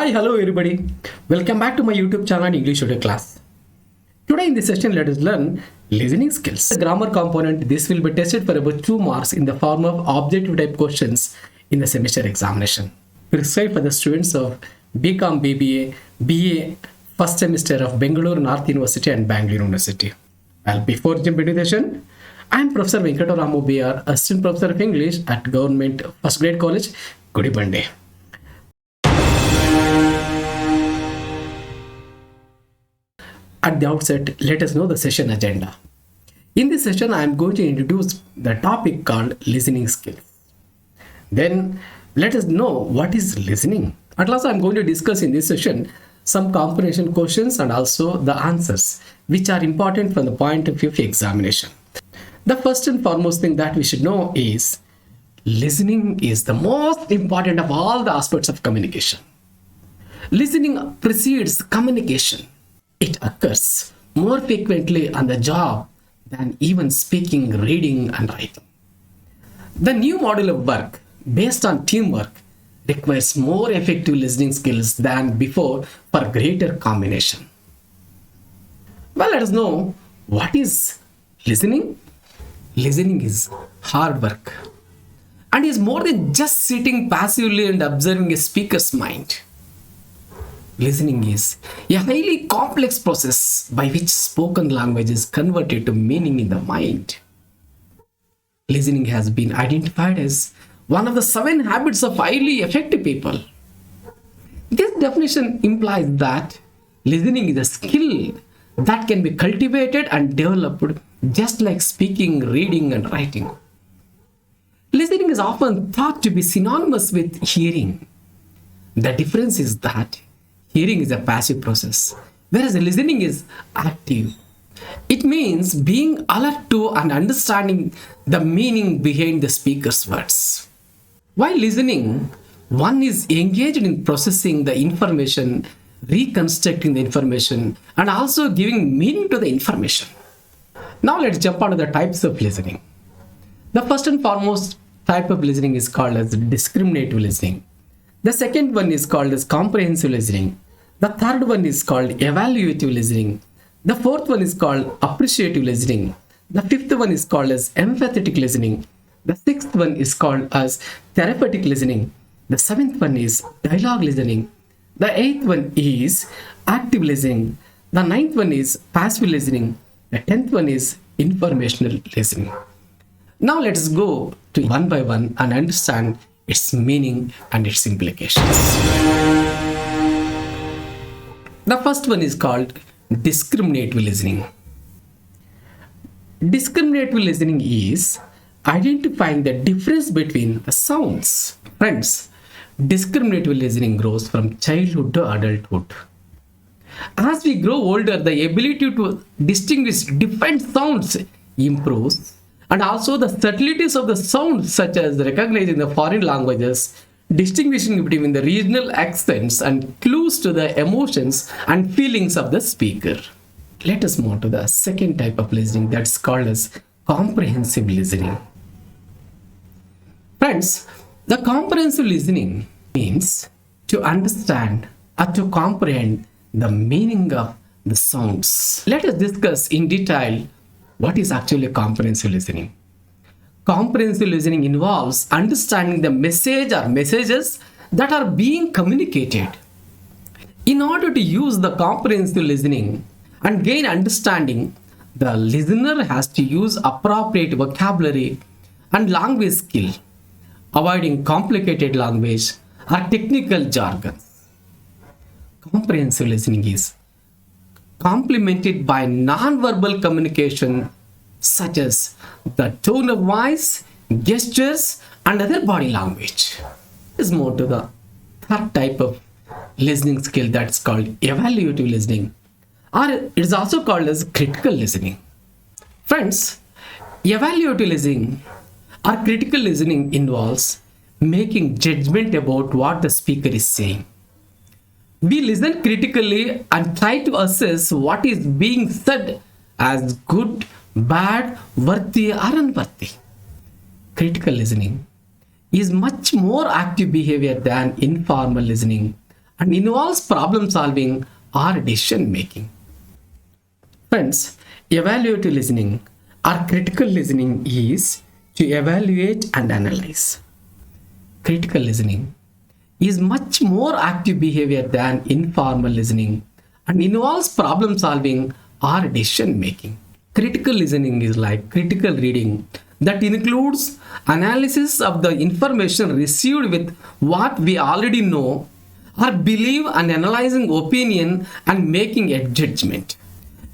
Hi, hello everybody. Welcome back to my YouTube channel English Audio Class. Today in this session, let us learn listening skills. The grammar component, this will be tested for about 2 marks in the form of objective type questions in the semester examination. Prescribed for the students of BCom, BBA, BA first semester of Bengaluru North University and Bangalore University. Well, before jumping into the session, I am Professor Venkataramu B.R., Assistant Professor of English at Government First Grade College, Gudibande. At the outset, let us know the session agenda. In this session, I am going to introduce the topic called listening skills. Then, let us know what is listening. At last, I am going to discuss in this session some comprehension questions and also the answers, which are important from the point of view of examination. The first and foremost thing that we should know is listening is the most important of all the aspects of communication. Listening precedes communication. It occurs more frequently on the job than even speaking, reading, and writing. The new model of work based on teamwork requires more effective listening skills than before for greater combination. Well, let us know what is listening. Listening is hard work and is more than just sitting passively and observing a speaker's mind. Listening is a highly complex process by which spoken language is converted to meaning in the mind. Listening has been identified as one of the 7 habits of highly effective people. This definition implies that listening is a skill that can be cultivated and developed just like speaking, reading, and writing. Listening is often thought to be synonymous with hearing. The difference is that hearing is a passive process, whereas listening is active. It means being alert to and understanding the meaning behind the speaker's words. While listening, one is engaged in processing the information, reconstructing the information, and also giving meaning to the information. Now let's jump onto the types of listening. The first and foremost type of listening is called as discriminative listening. The second one is called as comprehensive listening. The third one is called evaluative listening. The fourth one is called appreciative listening. The fifth one is called as empathetic listening. The sixth one is called as therapeutic listening. The seventh one is dialogue listening. The eighth one is active listening. The ninth one is passive listening. The 10th one is informational listening. Now let's go to one by one and understand its meaning and its implications. The first one is called discriminative listening. Discriminative listening is identifying the difference between the sounds. Friends, discriminative listening grows from childhood to adulthood. As we grow older, the ability to distinguish different sounds improves, and also the subtleties of the sounds, such as recognizing the foreign languages, distinguishing between the regional accents, and clues to the emotions and feelings of the speaker. Let us move to the second type of listening, that's called as comprehensive listening. Friends, the comprehensive listening means to understand or to comprehend the meaning of the sounds. Let us discuss in detail what is actually comprehensive listening. Comprehensive listening involves understanding the message or messages that are being communicated. In order to use the comprehensive listening and gain understanding, the listener has to use appropriate vocabulary and language skill, avoiding complicated language or technical jargon. Comprehensive listening is complemented by non-verbal communication such as the tone of voice, gestures, and other body language. Let's move to the third type of listening skill, that's called evaluative listening, or it is also called as critical listening. Friends, evaluative listening or critical listening involves making judgment about what the speaker is saying. We listen critically and try to assess what is being said as good, bad, worthy, or unworthy. Critical listening is much more active behavior than informal listening and involves problem solving or decision making. Friends, evaluative listening or critical listening is to evaluate and analyze. Critical listening is much more active behavior than informal listening and involves problem solving or decision making. Critical listening is like critical reading that includes analysis of the information received with what we already know or believe and analyzing opinion and making a judgment.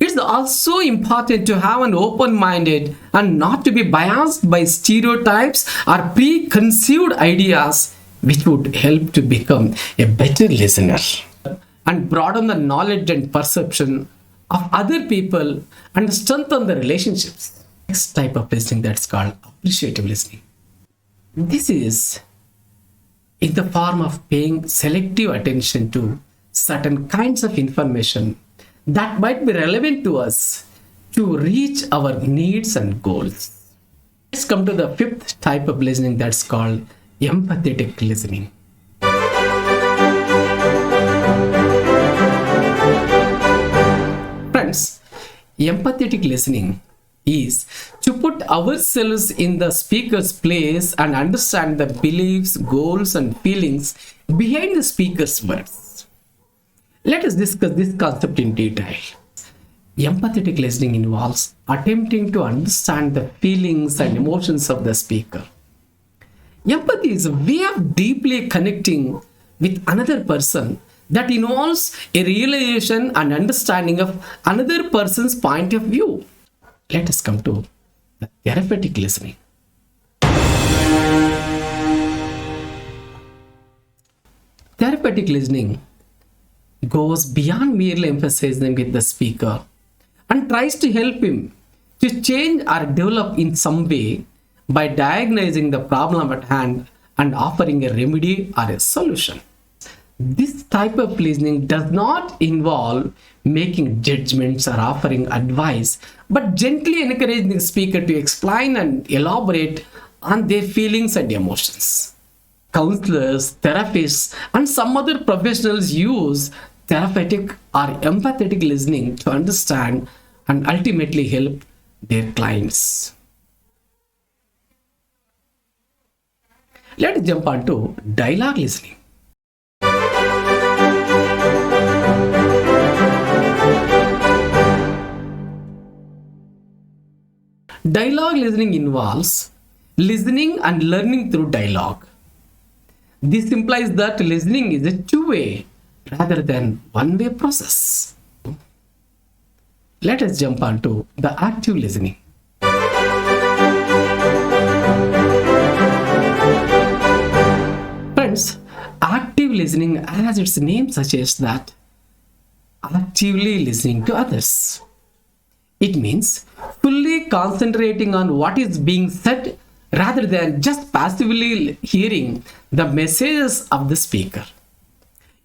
It's also important to have an open-minded and not to be biased by stereotypes or preconceived ideas, which would help to become a better listener and broaden the knowledge and perception of other people and strengthen the relationships. Next type of listening, that's called appreciative listening. This is in the form of paying selective attention to certain kinds of information that might be relevant to us to reach our needs and goals. Let's come to the fifth type of listening, that's called empathetic listening. Friends, empathetic listening is to put ourselves in the speaker's place and understand the beliefs, goals, and feelings behind the speaker's words. Let us discuss this concept in detail. Empathetic listening involves attempting to understand the feelings and emotions of the speaker. Empathy is a way of deeply connecting with another person that involves a realization and understanding of another person's point of view. Let us come to the therapeutic listening. Therapeutic listening goes beyond merely emphasizing with the speaker and tries to help him to change or develop in some way by diagnosing the problem at hand and offering a remedy or a solution. This type of listening does not involve making judgments or offering advice, but gently encouraging the speaker to explain and elaborate on their feelings and emotions. Counselors, therapists, and some other professionals use therapeutic or empathetic listening to understand and ultimately help their clients. Let's jump on to dialogue listening. Dialogue listening involves listening and learning through dialogue. This implies that listening is a two-way rather than one-way process. Let us jump on to the active listening. Friends, active listening, as its name suggests, that actively listening to others. It means fully concentrating on what is being said rather than just passively hearing the messages of the speaker.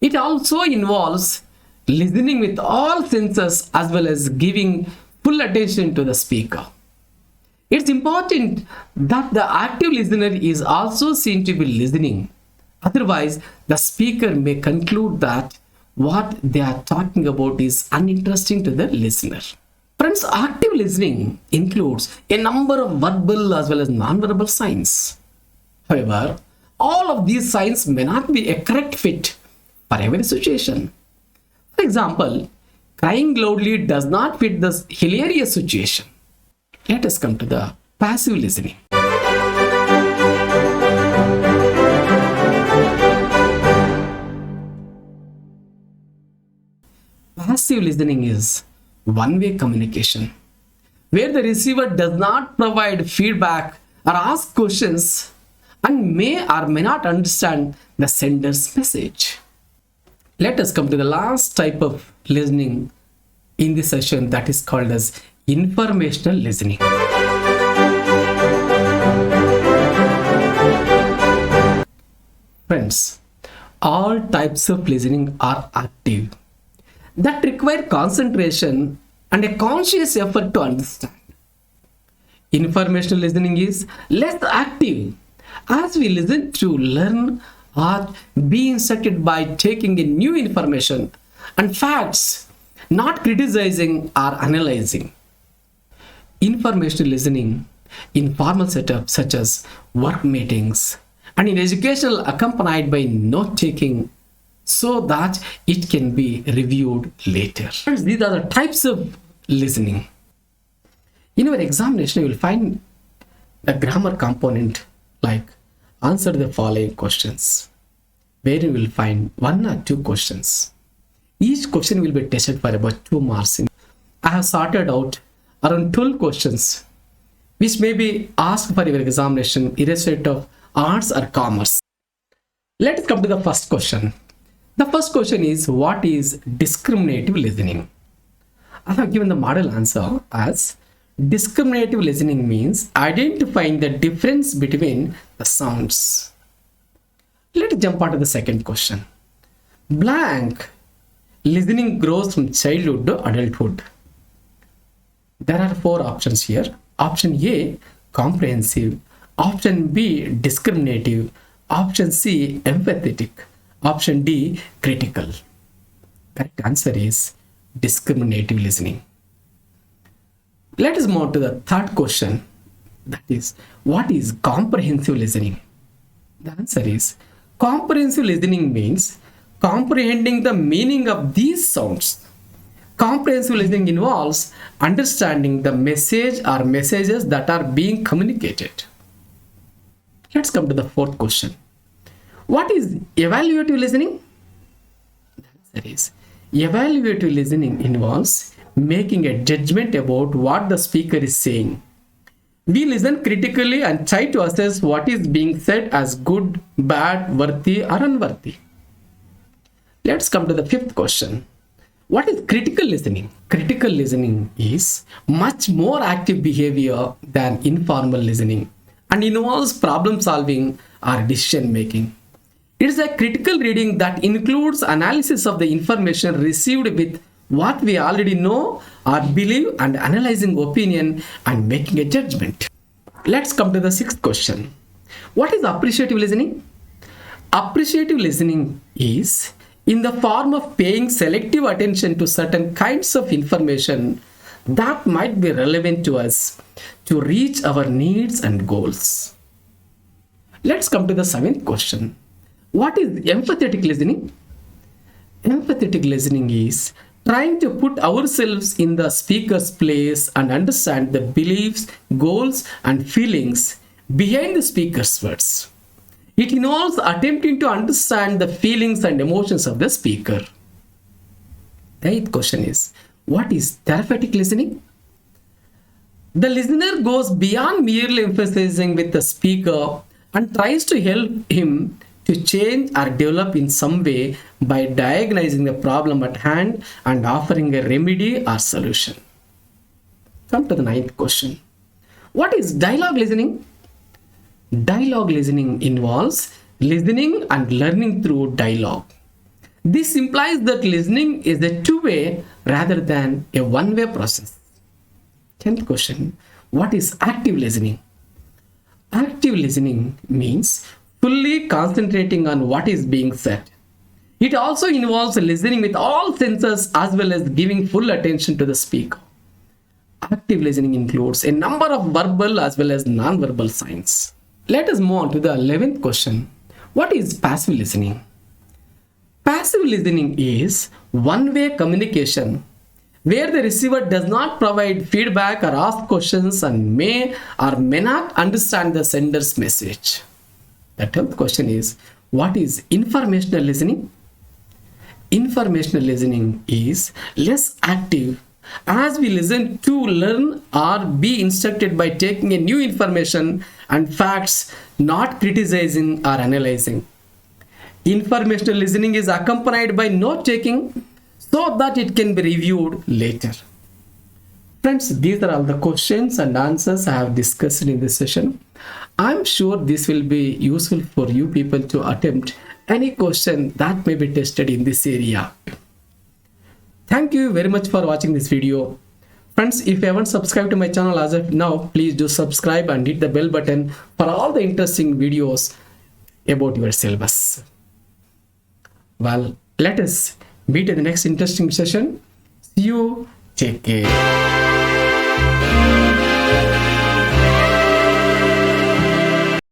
It also involves listening with all senses as well as giving full attention to the speaker. It's important that the active listener is also seen to be listening. Otherwise, the speaker may conclude that what they are talking about is uninteresting to the listener. Friends, active listening includes a number of verbal as well as non-verbal signs. However, all of these signs may not be a correct fit for every situation. For example, crying loudly does not fit this hilarious situation. Let us come to the passive listening. Passive listening is one-way communication, where the receiver does not provide feedback or ask questions and may or may not understand the sender's message. Let us come to the last type of listening in this session, that is called as informational listening. Friends, all types of listening are active that require concentration and a conscious effort to understand. Informational listening is less active as we listen to learn or be instructed by taking in new information and facts, not criticizing or analyzing. Informational listening in formal setups such as work meetings and in educational accompanied by note-taking so that it can be reviewed later. Friends, these are the types of listening. In your examination, you will find a grammar component like answer the following questions, where you will find 1 or 2 questions. Each question will be tested for about 2 marks. I have sorted out around 12 questions which may be asked for your examination irrespective of arts or commerce. Let us come to the first question. The first question is, what is discriminative listening? I have given the model answer as discriminative listening means identifying the difference between the sounds. Let's jump on to the second question. Blank listening grows from childhood to adulthood. There are 4 options here. Option A, comprehensive. Option B, discriminative. Option C, empathetic. Option D, critical. Correct answer is discriminative listening. Let us move to the third question. That is, what is comprehensive listening? The answer is, comprehensive listening means comprehending the meaning of these sounds. Comprehensive listening involves understanding the message or messages that are being communicated. Let's come to the fourth question. What is evaluative listening? The answer is, evaluative listening involves making a judgment about what the speaker is saying. We listen critically and try to assess what is being said as good, bad, worthy or unworthy. Let's come to the fifth question. What is critical listening? Critical listening is much more active behavior than informal listening and involves problem solving or decision making. It is a critical reading that includes analysis of the information received with what we already know or believe and analyzing opinion and making a judgment. Let's come to the sixth question. What is appreciative listening? Appreciative listening is in the form of paying selective attention to certain kinds of information that might be relevant to us to reach our needs and goals. Let's come to the seventh question. What is empathetic listening? Empathetic listening is trying to put ourselves in the speaker's place and understand the beliefs, goals, and feelings behind the speaker's words. It involves attempting to understand the feelings and emotions of the speaker. The eighth question is, what is therapeutic listening? The listener goes beyond merely emphasizing with the speaker and tries to help him to change or develop in some way by diagnosing the problem at hand and offering a remedy or solution. Come to the ninth question. What is dialogue listening? Dialogue listening involves listening and learning through dialogue. This implies that listening is a two-way rather than a one-way process. 10th question. What is active listening? Active listening means fully concentrating on what is being said. It also involves listening with all senses as well as giving full attention to the speaker. Active listening includes a number of verbal as well as non-verbal signs. Let us move on to the 11th question. What is passive listening? Passive listening is one-way communication where the receiver does not provide feedback or ask questions and may or may not understand the sender's message. The 12th question is, what is informational listening? Informational listening is less active as we listen to learn or be instructed by taking in new information and facts, not criticizing or analyzing. Informational listening is accompanied by note-taking so that it can be reviewed later. Friends, these are all the questions and answers I have discussed in this session. I'm sure this will be useful for you people to attempt any question that may be tested in this area. Thank you very much for watching this video. Friends, if you haven't subscribed to my channel as of now, please do subscribe and hit the bell button for all the interesting videos about your syllabus. Well, let us meet in the next interesting session. See you. Take care.